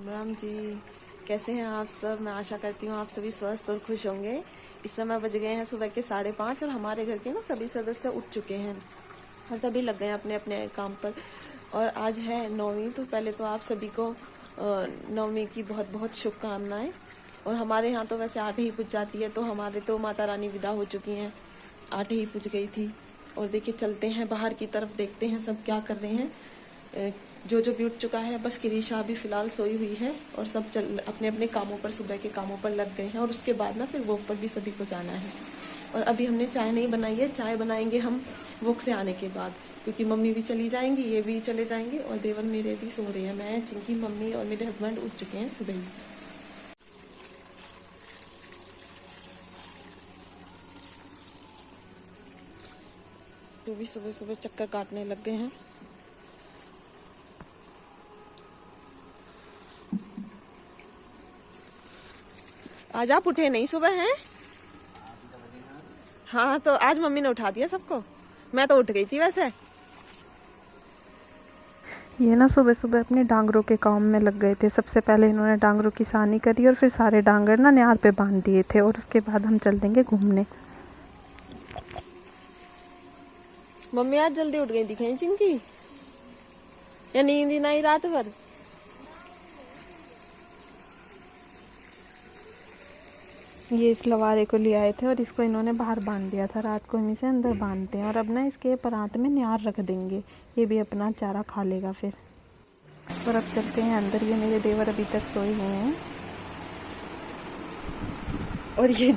राम राम जी, कैसे हैं आप सब। मैं आशा करती हूँ आप सभी स्वस्थ और खुश होंगे। इस समय बज गए हैं सुबह के 5:30 और हमारे घर के ना सभी सदस्य उठ चुके हैं और सभी लग गए हैं अपने अपने काम पर। और आज है नवमी, तो पहले तो आप सभी को नवमी की बहुत बहुत शुभकामनाएं। और हमारे यहाँ तो वैसे 8 ही पूज जाती है, तो हमारे तो माता रानी विदा हो चुकी हैं, 8 ही पूज गई थी। और देखिए चलते हैं बाहर की तरफ, देखते हैं सब क्या कर रहे हैं। जो भी उठ चुका है, बस किरीशा अभी फिलहाल सोई हुई है और सब अपने अपने कामों पर, सुबह के कामों पर लग गए हैं। और उसके बाद ना फिर वॉक पर भी सभी को जाना है। और अभी हमने चाय नहीं बनाई है, चाय बनाएंगे हम वॉक से आने के बाद, क्योंकि मम्मी भी चली जाएंगी, ये भी चले जाएंगे और देवर मेरे भी सो रहे हैं। मैं, चिंकी, मम्मी और मेरे हस्बैंड उठ चुके हैं सुबह ही। तो भी सुबह सुबह चक्कर काटने लग गए हैं। आज आप उठे नहीं सुबह हैं? हाँ, तो आज मम्मी ने उठा दिया सबको। मैं तो उठ गई थी वैसे। ये ना सुबह सुबह अपने डांगरों के काम में लग गए थे। सबसे पहले इन्होंने डांगरों की सानी करी और फिर सारे डांगर ना न्यार पे बांध दिए थे। और उसके बाद हम चल देंगे घूमने। मम्मी आज जल्दी उठ गई दिखाई चिंकी, या नींद ही नहीं रात भर? ये इस लवारे को ले आए थे और इसको इन्होंने बाहर बांध दिया था। रात को हम इसे अंदर बांधते हैं और अब ना इसके परात में न्यार रख देंगे, ये भी अपना चारा खा लेगा फिर। और अब चलते हैं अंदर। ये मेरे देवर अभी तक सोए हुए हैं। और ये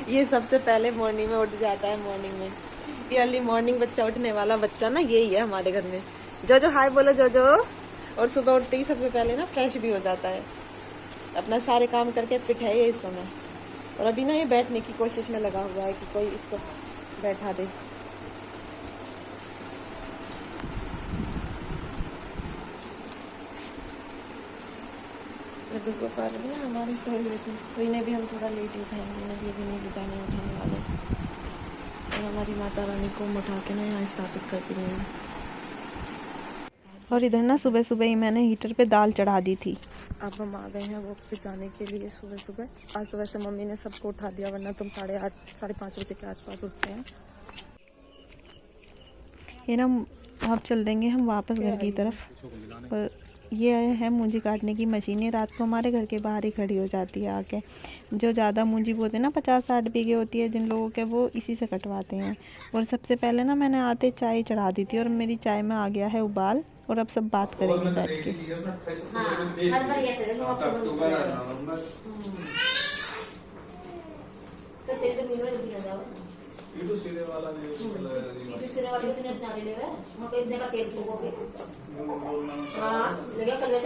ये सबसे पहले मॉर्निंग में उठ जाता है। मॉर्निंग में ये अर्ली मॉर्निंग बच्चा, उठने वाला बच्चा ना यही है हमारे घर में। जो हाय बोलो जो। और सुबह उठते ही सबसे पहले ना फ्रेश भी हो जाता है, अपना सारे काम करके फिट है ये इस समय। और अभी ना ये बैठने की कोशिश में लगा हुआ है कि कोई इसको बैठा दे। लड्डू गोपाल भी ना हमारे सोए हुए थे, तो इन्हें भी हम थोड़ा लेट ही उठाएंगे। इन्हें भी नहीं बिताने उठाने वाले। और हमारी माता रानी को हम उठा के ना यहाँ स्थापित कर रहे हैं। और इधर ना सुबह सुबह ही मैंने हीटर पे दाल चढ़ा दी थी। अब हम आ गए हैं वॉक पे जाने के लिए सुबह सुबह। आज तो वैसे मम्मी ने सबको उठा दिया, वरना तुम 8:30 5:30 बजे के आसपास उठते हैं। ये ना अब चल देंगे हम वापस घर की तरफ। और ये है मूंजी काटने की मशीन। ये रात को हमारे घर के बाहर ही खड़ी हो जाती है आके। जो ज़्यादा मूंजी बोते हैं ना 50-60 बीघे होती है जिन लोगों के, वो इसी से कटवाते हैं। और सबसे पहले ना मैंने आते चाय चढ़ा दी थी और मेरी चाय में आ गया है उबाल। और अब सब बात करेंगे बैठ के।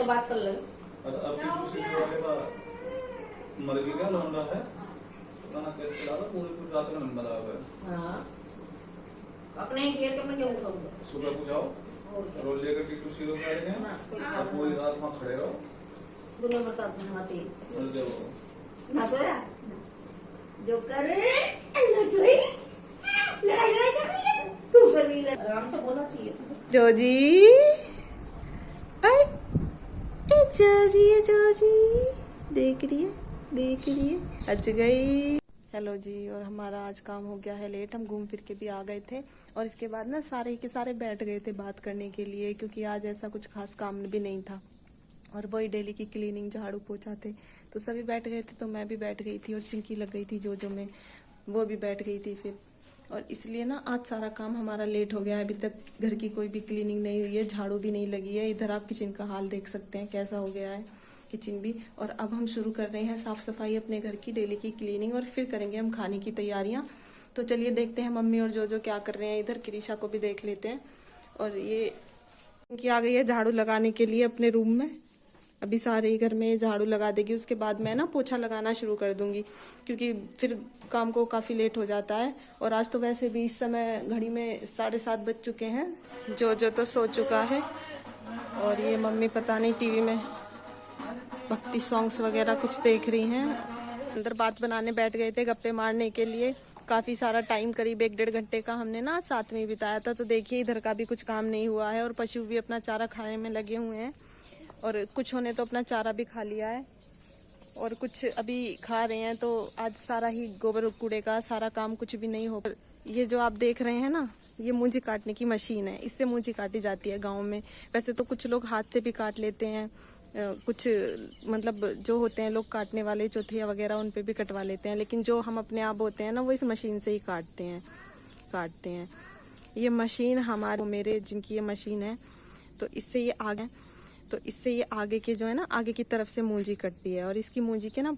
बात कर ले। अपने सुबह को जाओ रोल लेकर टीटू सीरो करेंगे, पूरी रात वहाँ खड़े रहो। जो करे लड़ाई कर रही है, तू कर रही है, आराम से बोलना चाहिए। जोजी जोजी देख रही है अच गई। हेलो जी। और हमारा आज काम हो गया है लेट। हम घूम फिर के भी आ गए थे और इसके बाद ना सारे के सारे बैठ गए थे बात करने के लिए, क्योंकि आज ऐसा कुछ खास काम भी नहीं था। और वही डेली की क्लीनिंग, झाड़ू पोछा थे, तो सभी बैठ गए थे। तो मैं भी बैठ गई थी और चिंकी लग गई थी जो में, वो भी बैठ गई थी फिर। और इसलिए ना आज सारा काम हमारा लेट हो गया है। अभी तक घर की कोई भी क्लीनिंग नहीं हुई है, झाड़ू भी नहीं लगी है। इधर आप किचन का हाल देख सकते हैं कैसा हो गया है किचन भी। और अब हम शुरू कर रहे हैं साफ सफाई अपने घर की, डेली की क्लीनिंग, और फिर करेंगे हम खाने की तैयारियां। तो चलिए देखते हैं मम्मी और जो क्या कर रहे हैं। इधर किरीशा को भी देख लेते हैं। और ये इनकी आ गई है झाड़ू लगाने के लिए अपने रूम में। अभी सारे ही घर में झाड़ू लगा देगी, उसके बाद मैं ना पोछा लगाना शुरू कर दूंगी, क्योंकि फिर काम को काफ़ी लेट हो जाता है। और आज तो वैसे भी इस समय घड़ी में 7:30 बज चुके हैं। जो तो सो चुका है और ये मम्मी पता नहीं टीवी में भक्ति सॉन्ग्स वगैरह कुछ देख रही हैं। अंदर बात बनाने बैठ गए थे गप्पे मारने के लिए। काफ़ी सारा टाइम, करीब 1-1.5 घंटे का हमने ना साथ में बिताया था। तो देखिए इधर का भी कुछ काम नहीं हुआ है और पशु भी अपना चारा खाने में लगे हुए हैं। और कुछ ने तो अपना चारा भी खा लिया है और कुछ अभी खा रहे हैं। तो आज सारा ही गोबर कूड़े का सारा काम कुछ भी नहीं हो। ये जो आप देख रहे हैं ना, ये मूंजी काटने की मशीन है, इससे मूंजी काटी जाती है गांव में। वैसे तो कुछ लोग हाथ से भी काट लेते हैं, कुछ मतलब जो होते हैं लोग काटने वाले चौथिया वगैरह उन पे भी कटवा लेते हैं, लेकिन जो हम अपने आप होते हैं ना वो इस मशीन से ही काटते हैं। ये मशीन हमारे मेरे जिनकी ये मशीन है, तो इससे ये आगे के जो है ना, आगे की तरफ से मूंजी कटती है। और इसकी मूंजी के ना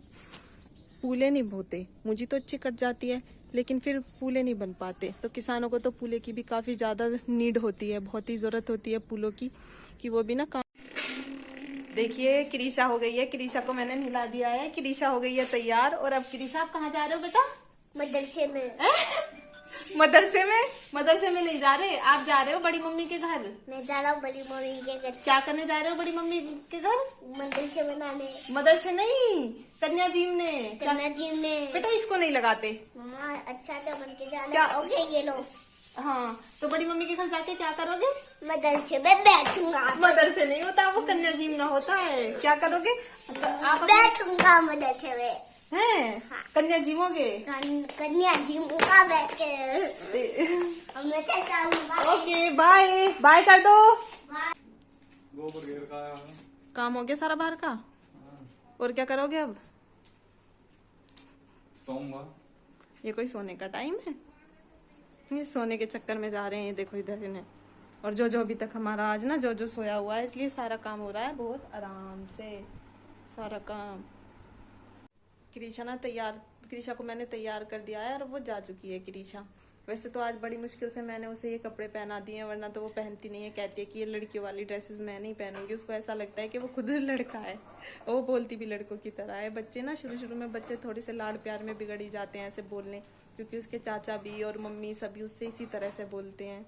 पूले नहीं होते। मूंजी तो अच्छी कट जाती है लेकिन फिर पूले नहीं बन पाते। तो किसानों को तो पूले की भी काफ़ी ज़्यादा नीड होती है, बहुत ही ज़रूरत होती है पूलों की, कि वो भी ना काम। देखिए क्रिशा हो गई है, क्रिशा को मैंने नहला दिया है, क्रिशा हो गई है तैयार। और अब क्रिशा आप कहाँ जा रहे हो बेटा? मदरसे में। मदरसे में नहीं जा रहे, आप जा रहे हो बड़ी मम्मी के घर। मैं जा रहा हूँ बड़ी मम्मी के घर। क्या करने जा रहे हो बड़ी मम्मी के घर? मदरसे बनाने। मदरसे नहीं, कन्या जीवने। कन्या जीवने। बेटा इसको नहीं लगाते। मम्मा अच्छा बन के जाना। क्या? ओके ये लो। हाँ, तो बड़ी मम्मी के घर जाके क्या करोगे? मदरसे में बैठूंगा। मदरसे नहीं होता, वो कन्या जीवना होता है। क्या करोगे आप? बैठूंगा मदरसे में। हैं? हाँ। कन्या जीवोगे? कन्या जीवूंगा बैठ के। मैं चलता हूँ। ओके बाय बाय कर दो। गोबर घेर का आया है। काम हो गया सारा बाहर का? और क्या करोगे अब? सोऊंगा। ये कोई सोने का टाइम है? ये सोने के चक्कर में जा रहे हैं। देखो इधर इन्हें। और जो अभी तक हमारा आज ना जो सोया हुआ है, इसलिए सारा काम हो रहा है बहुत आराम से, सारा काम। क्रिशा को मैंने तैयार कर दिया है और वो जा चुकी है क्रिशा। वैसे तो आज बड़ी मुश्किल से मैंने उसे ये कपड़े पहना दिए हैं, वरना तो वो पहनती नहीं है। कहती है कि ये लड़कियों वाली ड्रेसेस मैं नहीं पहनूंगी। उसको ऐसा लगता है कि वो खुद लड़का है, वो बोलती भी लड़कों की तरह है। बच्चे ना शुरू में बच्चे थोड़े से लाड प्यार में बिगड़ ही जाते हैं ऐसे बोलने, क्योंकि उसके चाचा भी और मम्मी सभी उससे इसी तरह से बोलते हैं।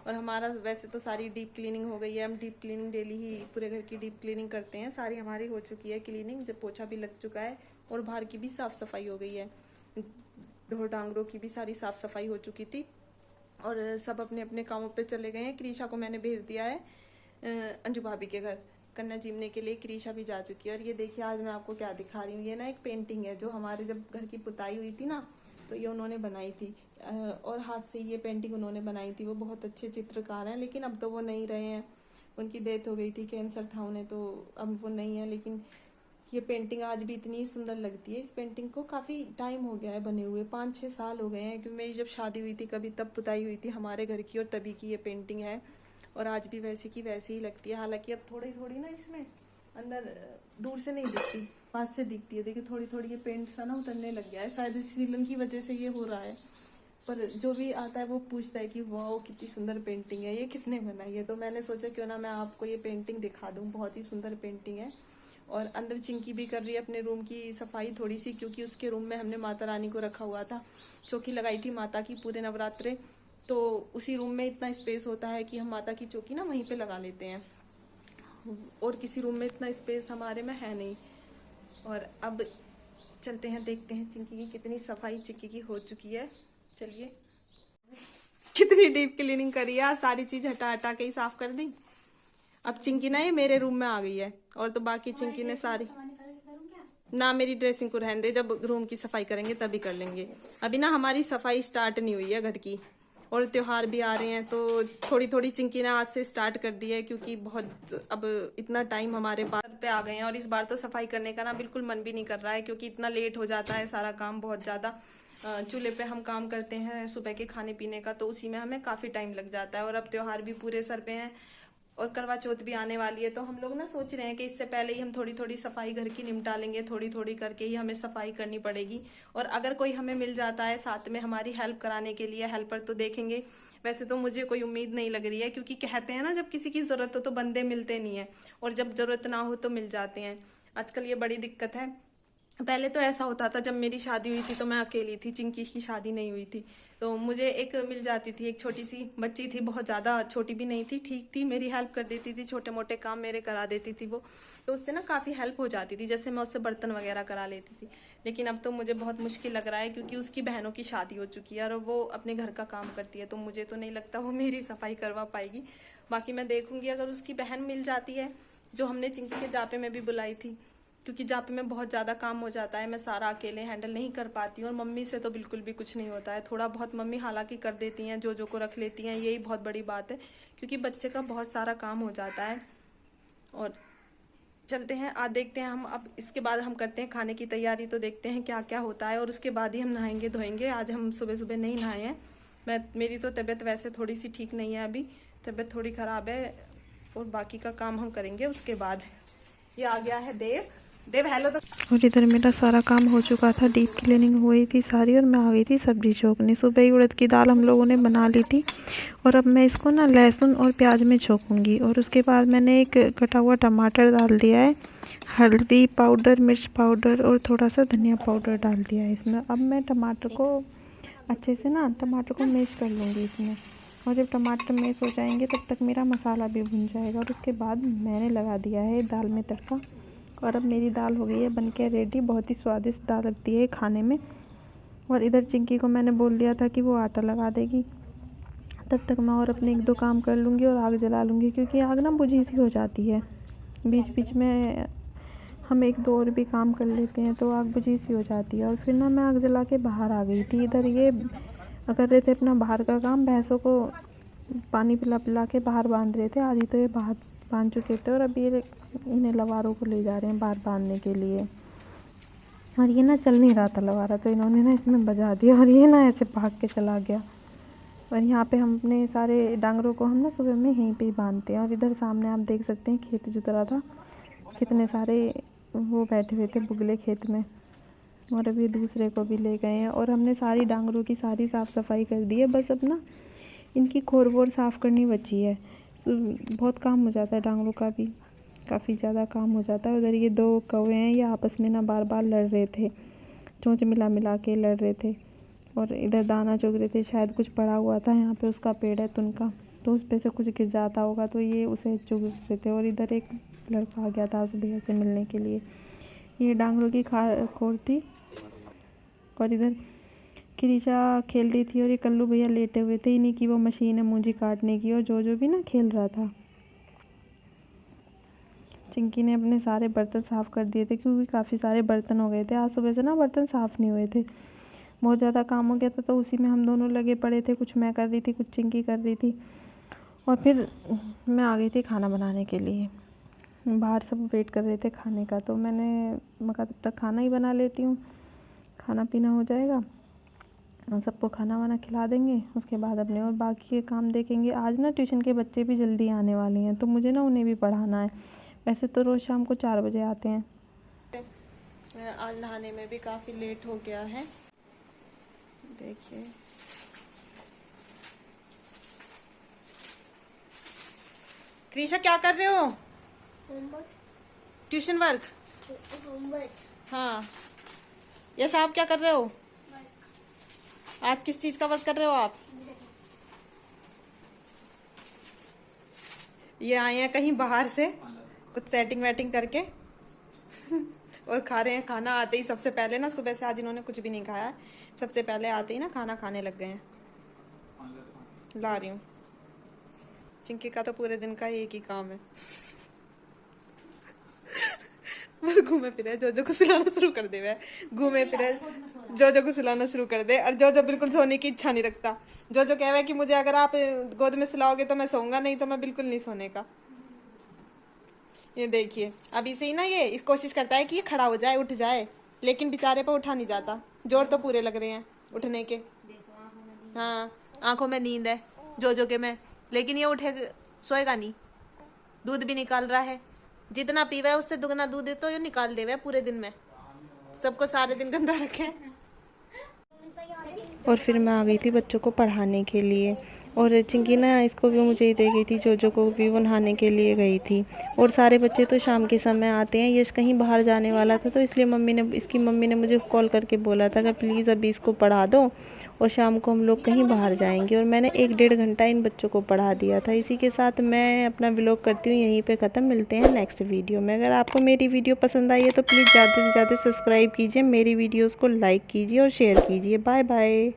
और हमारा वैसे तो सारी डीप क्लीनिंग हो गई है। हम डीप क्लीनिंग डेली ही पूरे घर की डीप क्लीनिंग करते हैं। सारी हमारी हो चुकी है क्लीनिंग, जब पोछा भी लग चुका है और बाहर की भी साफ सफाई हो गई है। ढोर डांगरों की भी सारी साफ सफाई हो चुकी थी और सब अपने अपने कामों पे चले गए हैं। क्रिशा को मैंने भेज दिया है अंजू भाभी के घर कन्या जीवने के लिए। क्रिशा भी जा चुकी है। और ये देखिए आज मैं आपको क्या दिखा रही हूँ। ये ना एक पेंटिंग है जो हमारे जब घर की पुताई हुई थी ना, तो ये उन्होंने बनाई थी और हाथ से ये पेंटिंग उन्होंने बनाई थी। वो बहुत अच्छे चित्रकार हैं, लेकिन अब तो वो नहीं रहे हैं। उनकी डेथ हो गई थी, कैंसर था उन्हें, तो अब वो नहीं है। लेकिन ये पेंटिंग आज भी इतनी सुंदर लगती है। इस पेंटिंग को काफ़ी टाइम हो गया है बने हुए, 5-6 साल हो गए हैं। क्योंकि मेरी जब शादी हुई थी कभी, तब पुताई हुई थी हमारे घर की और तभी की ये पेंटिंग है। और आज भी वैसी की वैसी ही लगती है। हालांकि अब थोड़ी थोड़ी ना इसमें अंदर दूर से नहीं दिखती, पास से दिखती है। देखिए थोड़ी थोड़ी ये पेंट सा ना उतरने लग गया है, शायद सीलन की वजह से ये हो रहा है। पर जो भी आता है वो पूछता है कि वाह कितनी सुंदर पेंटिंग है, ये किसने बनाई है। तो मैंने सोचा क्यों ना मैं आपको ये पेंटिंग दिखा दूँ। बहुत ही सुंदर पेंटिंग है। और अंदर चिंकी भी कर रही है अपने रूम की सफाई थोड़ी सी, क्योंकि उसके रूम में हमने माता रानी को रखा हुआ था। चौकी लगाई थी माता की पूरे नवरात्रे, तो उसी रूम में इतना स्पेस होता है कि हम माता की चौकी ना वहीं पे लगा लेते हैं। और किसी रूम में इतना स्पेस हमारे में है नहीं। और अब चलते हैं, देखते हैं चिंकी की कितनी सफाई चिंकी की हो चुकी है। चलिए, कितनी डीप क्लीनिंग करी है, सारी चीज हटा हटा के ही साफ कर दी। अब चिंकी ना ये मेरे रूम में आ गई है, और तो बाकी चिंकी ने सारी ना मेरी ड्रेसिंग को रहने दे, जब रूम की सफाई करेंगे तभी कर लेंगे। अभी ना हमारी सफाई स्टार्ट नहीं हुई है घर की, और त्योहार भी आ रहे हैं तो थोड़ी थोड़ी चिंकी ने आज से स्टार्ट कर दी है, क्योंकि बहुत अब इतना टाइम हमारे पास पे आ गए हैं। और इस बार तो सफाई करने का ना बिल्कुल मन भी नहीं कर रहा है, क्योंकि इतना लेट हो जाता है सारा काम बहुत ज़्यादा। चूल्हे पे हम काम करते हैं सुबह के खाने पीने का, तो उसी में हमें काफ़ी टाइम लग जाता है। और अब त्योहार भी पूरे सर पे हैं और करवा चौथ भी आने वाली है, तो हम लोग ना सोच रहे हैं कि इससे पहले ही हम थोड़ी थोड़ी सफाई घर की निपटा लेंगे। थोड़ी थोड़ी करके ही हमें सफाई करनी पड़ेगी। और अगर कोई हमें मिल जाता है साथ में हमारी हेल्प कराने के लिए, हेल्पर, तो देखेंगे। वैसे तो मुझे कोई उम्मीद नहीं लग रही है, क्योंकि कहते हैं ना जब किसी की ज़रूरत हो तो बंदे मिलते नहीं है, और जब ज़रूरत ना हो तो मिल जाते हैं। आजकल ये बड़ी दिक्कत है। पहले तो ऐसा होता था, जब मेरी शादी हुई थी तो मैं अकेली थी, चिंकी की शादी नहीं हुई थी, तो मुझे एक मिल जाती थी, एक छोटी सी बच्ची थी, बहुत ज़्यादा छोटी भी नहीं थी, ठीक थी, मेरी हेल्प कर देती थी, छोटे मोटे काम मेरे करा देती थी वो, तो उससे ना काफ़ी हेल्प हो जाती थी। जैसे मैं उससे बर्तन वगैरह करा लेती थी। लेकिन अब तो मुझे बहुत मुश्किल लग रहा है, क्योंकि उसकी बहनों की शादी हो चुकी है और वो अपने घर का काम करती है, तो मुझे तो नहीं लगता वो मेरी सफाई करवा पाएगी। बाकी मैं देखूंगी, अगर उसकी बहन मिल जाती है जो हमने चिंकी के जापे में भी बुलाई थी, क्योंकि जापे में बहुत ज़्यादा काम हो जाता है, मैं सारा अकेले हैंडल नहीं कर पाती हूँ और मम्मी से तो बिल्कुल भी कुछ नहीं होता है। थोड़ा बहुत मम्मी हालांकि कर देती हैं, जो को रख लेती हैं, यही बहुत बड़ी बात है क्योंकि बच्चे का बहुत सारा काम हो जाता है। और चलते हैं, आज देखते हैं हम, अब इसके बाद हम करते हैं खाने की तैयारी, तो देखते हैं क्या क्या होता है और उसके बाद ही हम नहाएंगे धोएंगे। आज हम सुबह सुबह नहीं नहाए हैं, मेरी तो तबीयत वैसे थोड़ी सी ठीक नहीं है, अभी तबीयत थोड़ी ख़राब है और बाकी का काम हम करेंगे उसके बाद। ये आ गया है देव हेलो। तो और इधर मेरा सारा काम हो चुका था, डीप क्लीनिंग हुई थी सारी और मैं आ गई थी सब्जी छोकने। सुबह ही उड़द की दाल हम लोगों ने बना ली थी और अब मैं इसको ना लहसुन और प्याज में छोकूंगी। और उसके बाद मैंने एक कटा हुआ टमाटर डाल दिया है, हल्दी पाउडर, मिर्च पाउडर और थोड़ा सा धनिया पाउडर डाल दिया है इसमें। अब मैं टमाटर को अच्छे से ना टमाटर को मैश कर लूँगी इसमें, और जब टमाटर मैश हो जाएंगे तब तक मेरा मसाला भी भुन जाएगा। और उसके बाद मैंने लगा दिया है दाल में तड़का और अब मेरी दाल हो गई है बनके रेडी। बहुत ही स्वादिष्ट दाल लगती है खाने में। और इधर चिंकी को मैंने बोल दिया था कि वो आटा लगा देगी, तब तक मैं और अपने एक दो काम कर लूँगी और आग जला लूँगी, क्योंकि आग ना बुझी सी हो जाती है। बीच बीच में हम एक दो और भी काम कर लेते हैं तो आग बुझी सी हो जाती है। और फिर ना मैं आग जला के बाहर आ गई थी। इधर ये कर रहे थे अपना बाहर का काम, भैंसों को पानी पिला पिला के बाहर बांध रहे थे। आधी तो ये बाहर बांध चुके थे और अभी ये इन्हें लवारों को ले जा रहे हैं बाहर बांधने के लिए। और ये ना चल नहीं रहा था लवारा, तो इन्होंने ना इसमें बजा दिया और ये ना ऐसे भाग के चला गया। और यहाँ पे हम अपने सारे डांगरों को हम ना सुबह में यहीं पे ही बांधते हैं। और इधर सामने आप देख सकते हैं खेत जुतरा था, कितने सारे वो बैठे हुए थे बुगले खेत में। और अभी दूसरे को भी ले गए हैं और हमने सारी डांगरों की सारी साफ़ सफाई कर दी है। बस अब ना इनकी खोर वोर साफ़ करनी बची है। बहुत काम हो जाता है डांगरों का भी, काफ़ी ज़्यादा काम हो जाता है। उधर ये दो कौवे हैं, ये आपस में ना बार बार लड़ रहे थे, चोंच मिला मिला के लड़ रहे थे। और इधर दाना चुग रहे थे, शायद कुछ पड़ा हुआ था यहाँ पे, उसका पेड़ है तुन का, तो उस पे से कुछ गिर जाता होगा तो ये उसे चुग रहे थे। और इधर एक लड़का आ गया था उस भैया से मिलने के लिए। ये डांगरों की खोर थी। और इधर क्रिशा खेल रही थी और ये कल्लू भैया लेटे हुए थे, इन्हीं की वो मशीन है मूंजी काटने की। और जो भी ना खेल रहा था। चिंकी ने अपने सारे बर्तन साफ़ कर दिए थे, क्योंकि काफ़ी सारे बर्तन हो गए थे। आज सुबह से ना बर्तन साफ़ नहीं हुए थे, बहुत ज़्यादा काम हो गया था, तो उसी में हम दोनों लगे पड़े थे। कुछ मैं कर रही थी, कुछ चिंकी कर रही थी। और फिर मैं आ गई थी खाना बनाने के लिए। बाहर सब वेट कर रहे थे खाने का, तो मैंने कहा तब तक खाना ही बना लेती हूँ, खाना पीना हो जाएगा, सबको खाना वाना खिला देंगे, उसके बाद अपने और बाकी के काम देखेंगे। आज ना ट्यूशन के बच्चे भी जल्दी आने वाले हैं, तो मुझे ना उन्हें भी पढ़ाना है। वैसे तो रोज़ शाम को 4 बजे आते हैं। आज नहाने में भी काफ़ी लेट हो गया है, देखिए। क्रिशा क्या कर रहे हो? Tuition work. हाँ, यश आप क्या कर रहे हो? आज किस चीज का वर्क कर रहे हो आप? ये आए हैं कहीं बाहर से कुछ सेटिंग वेटिंग करके और खा रहे हैं खाना। आते ही सबसे पहले ना, सुबह से आज इन्होंने कुछ भी नहीं खाया, सबसे पहले आते ही ना खाना खाने लग गए हैं। ला रही हूँ। चिंकी का तो पूरे दिन का एक ही काम है, बस घूमे फिरे, जो को सुलाना शुरू कर दे। वह घूमे फिरे, जो को सुलाना शुरू कर दे। और जो बिल्कुल सोने की इच्छा नहीं रखता। जो कह रहा है कि मुझे अगर आप गोद में सुलाओगे तो मैं सोऊंगा, नहीं तो मैं बिल्कुल नहीं सोने का। ये देखिए, अभी से ही ना ये इस कोशिश करता है कि ये खड़ा हो जाए, उठ जाए, लेकिन बेचारे पर उठा नहीं जाता। जोर तो पूरे लग रहे हैं उठने के। हाँ, आंखों में नींद है जो के में, लेकिन ये उठे सोएगा नहीं। दूध भी निकाल रहा है, जितना पीवा है उससे दुगना दूध तो ये निकाल देवे पूरे दिन में। सबको सारे दिन गंदा रखे। और फिर मैं आ गई थी बच्चों को पढ़ाने के लिए। और चिंकी ना इसको भी मुझे ही दे गई थी, जो को भी वो नहाने के लिए गई थी। और सारे बच्चे तो शाम के समय आते हैं। यश कहीं बाहर जाने वाला था, तो इसलिए इसकी मम्मी ने मुझे कॉल करके बोला था कि प्लीज़ अभी इसको पढ़ा दो और शाम को हम लोग कहीं बाहर जाएंगे। और मैंने 1-1.5 घंटा इन बच्चों को पढ़ा दिया था। इसी के साथ मैं अपना व्लॉग करती हूँ यहीं पे ख़त्म। मिलते हैं नेक्स्ट वीडियो में। अगर आपको मेरी वीडियो पसंद आई है तो प्लीज़ ज़्यादा से ज़्यादा सब्सक्राइब कीजिए, मेरी वीडियोज़ को लाइक कीजिए और शेयर कीजिए। Bye bye.